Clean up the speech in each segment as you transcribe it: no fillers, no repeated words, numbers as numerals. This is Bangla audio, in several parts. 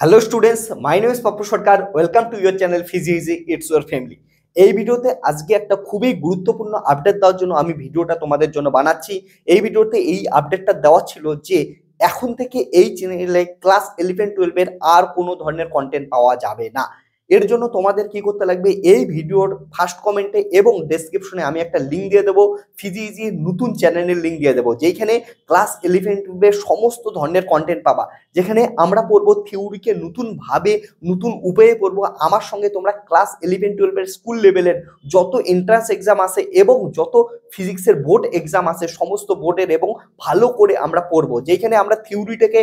Hello students, my name is Pappu Sarkar. Welcome to your channel Fiji easy it's your family. এই ভিডিওতে আজকে একটা খুবই গুরুত্বপূর্ণ আপডেট দেওয়ার জন্য আমি ভিডিওটা তোমাদের জন্য বানাচ্ছি। এই ভিডিওতে এই আপডেটটা দেওয়া ছিল যে এখন থেকে এই চ্যানেলে ক্লাস 11-12 আর কোনো ধরনের কন্টেন্ট পাওয়া যাবে না। এর জন্য তোমাদের কি করতে লাগবে, এই ভিডিওর ফার্স্ট কমেন্টে এবং ডেসক্রিপশনে আমি একটা লিঙ্ক দিয়ে দেবো, ফিজি ইজি নতুন চ্যানেলের লিঙ্ক দিয়ে দেবো, যেখানে ক্লাস 11-12 সমস্ত ধরনের কন্টেন্ট পাবা, যেখানে আমরা পড়বো থিওরিকে নতুনভাবে নতুন উপায়ে পড়বো। আমার সঙ্গে তোমরা ক্লাস 11-12 স্কুল লেভেলের যত এন্ট্রান্স এক্সাম আছে এবং যত ফিজিক্সের বোর্ড এক্সাম আছে সমস্ত বোর্ডের এবং ভালো করে আমরা পড়বো, যেখানে আমরা থিওরিটাকে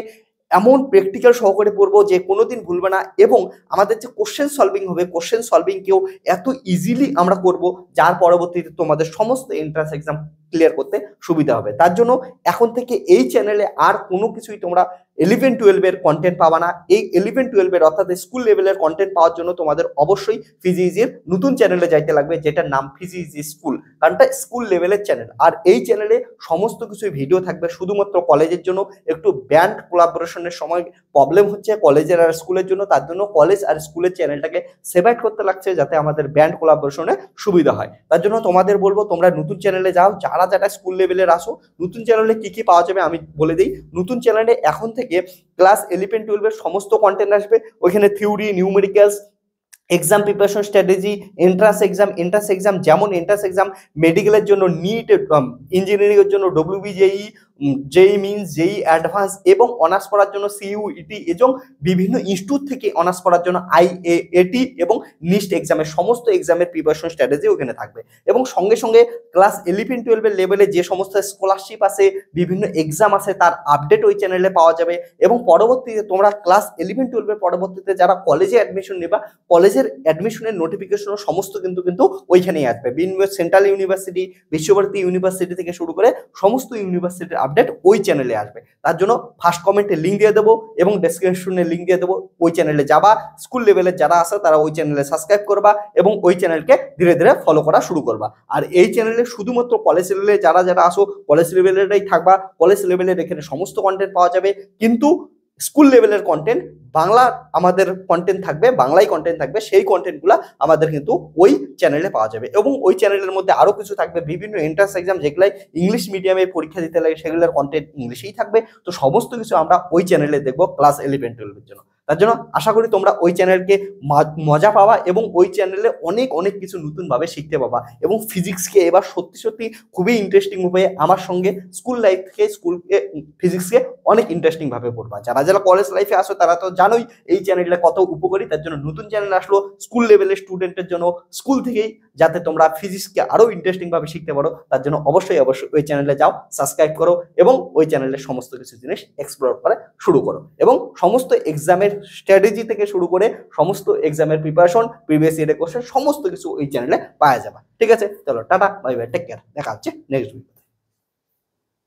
এমন প্র্যাকটিক্যাল সহকারে পড়বো যে কোনোদিন ভুলবে না। এবং আমাদের যে কোশ্চেন সলভিং হবে, কোশ্চেন সলভিংকেও এত ইজিলি আমরা করবো যার পরবর্তীতে তোমাদের সমস্ত এন্ট্রান্স এক্সাম ক্লিয়ার করতে সুবিধা হবে। তার জন্য এখন থেকে এই চ্যানেলে আর কোনো কিছুই তোমরা 11-12 কন্টেন্ট পাবা না। এই 11-12 অর্থাৎ স্কুল লেভেলের কন্টেন্ট পাওয়ার জন্য তোমাদের অবশ্যই ফিজি ইজির নতুন চ্যানেলে যাইতে লাগবে, যেটার নাম ফিজি ইজি স্কুল, কারণটা স্কুল লেভেলের চ্যানেল। আর এই চ্যানেলে সমস্ত কিছু ভিডিও থাকবে শুধুমাত্র কলেজের জন্য। একটু ব্যান্ড কোলাবোরেশনের সময় প্রবলেম হচ্ছে কলেজের আর স্কুলের জন্য, তার জন্য কলেজ আর স্কুলের চ্যানেলটাকে সেপারেট করতে লাগছে যাতে আমাদের ব্যান্ড কোলাবোরেশনে সুবিধা হয়। তার জন্য তোমাদের বলবো তোমরা নতুন চ্যানেলে যাও। যারা যারা স্কুল লেভেলের আসো, নতুন চ্যানেলে কি কি পাওয়া যাবে আমি বলে দিই। নতুন চ্যানেলে এখন থেকে ক্লাস 11-12 সমস্ত কন্টেন্ট আসবে। ওইখানে theory, numericals, exam preparation strategy, entrance exam যেমন এন্ট্রান্স এক্সাম মেডিকেলের জন্য নিট, ইঞ্জিনিয়ারিং এর জন্য ডব্লিউবিজেই, জেই মিনস, জেই অ্যাডভান্স এবং অনার্স পড়ার জন্য সিইউইটি এবং বিভিন্ন ইনস্টিটিউট থেকে অনার্স পড়ার জন্য আইএএটি এবং নিস্ট এক্সামের সমস্ত এক্সামের প্রিপারেশন স্ট্র্যাটেজি ওখানে থাকবে। এবং সঙ্গে সঙ্গে ক্লাস 11-12 লেভেলে যে সমস্ত স্কলারশিপ আছে, বিভিন্ন এক্সাম আছে, তার আপডেট ওই চ্যানেলে পাওয়া যাবে। এবং পরবর্তীতে তোমরা ক্লাস 11-12 পরবর্তীতে যারা কলেজে অ্যাডমিশন নেবা, কলেজের অ্যাডমিশনের নোটিফিকেশন সমস্ত কিন্তু ওইখানেই আসবে। সেন্ট্রাল ইউনিভার্সিটি, বিশ্বভারতী ইউনিভার্সিটি থেকে শুরু করে সমস্ত ইউনিভার্সিটির আপডেট ওই চ্যানেলে আসবে। তার জন্য ফার্স্ট কমেন্টে লিঙ্ক দিয়ে দেবো এবং ডেসক্রিপশনে লিঙ্ক দিয়ে দেবো। ওই চ্যানেলে যাবা, স্কুল লেভেলের যারা আছে তারা ওই চ্যানেলে সাবস্ক্রাইব করবা এবং ওই চ্যানেলকে ধীরে ধীরে ফলো করা শুরু করবা। আর এই চ্যানেলে শুধুমাত্র কলেজ লেভেলে যারা যারা আসো কলেজ লেভেলেরই থাকবা। কলেজ লেভেলের এখানে সমস্ত কন্টেন্ট পাওয়া যাবে, কিন্তু স্কুল লেভেলের কন্টেন্ট বাংলা আমাদের কন্টেন্ট থাকবে, বাংলায় কন্টেন্ট থাকবে, সেই কন্টেন্টগুলো আমাদের কিন্তু ওই চ্যানেলে পাওয়া যাবে। এবং ওই চ্যানেলের মধ্যে আরো কিছু থাকবে, বিভিন্ন এন্ট্রান্স এক্সাম যেগুলাই ইংলিশ মিডিয়ামে পরীক্ষা দিতে লাগে সেগুলোর কন্টেন্ট ইংলিশেই থাকবে। তো সমস্ত কিছু আমরা ওই চ্যানেলে দেখবো ক্লাস 11-12 জন্য। তার জন্য আশা করি তোমরা ওই চ্যানেলকে মজা পাবা এবং ওই চ্যানেলে অনেক অনেক কিছু নতুন ভাবে শিখতে পাবা। এবং ফিজিক্সকে এবার সত্যি সত্যি খুবই ইন্টারেস্টিং ভাবে আমার সঙ্গে স্কুল লাইফ থেকে ফিজিক্সকে অনেক ইন্টারেস্টিং ভাবে পড়বা। যারা যারা কলেজ লাইফে আসো তারা তো জানোই এই চ্যানেলটা কত উপকারী। তার জন্য নতুন চ্যানেল আসলো স্কুল লেভেলের স্টুডেন্টের জন্য, স্কুল থেকেই যাতে তোমরা ফিজিক্সকে আরো ইন্টারেস্টিং ভাবে শিখতে পারো, তার জন্য অবশ্যই অবশ্যই ওই চ্যানেলে যাও, সাবস্ক্রাইব করো এবং ওই চ্যানেলের সমস্ত কিছু জিনিস এক্সপ্লোর করা শুরু করো। এবং সমস্ত এক্সামের স্ট্র্যাটেজি থেকে শুরু করে সমস্ত এক্সামের প্রিপারেশন, প্রিভিয়াস ইয়ারের কোশ্চেন সমস্ত কিছু ওই চ্যানেলে পাওয়া যাবে। ঠিক আছে, চলো tata, bye bye, take care, দেখা হচ্ছে নেক্সট ভিডিও।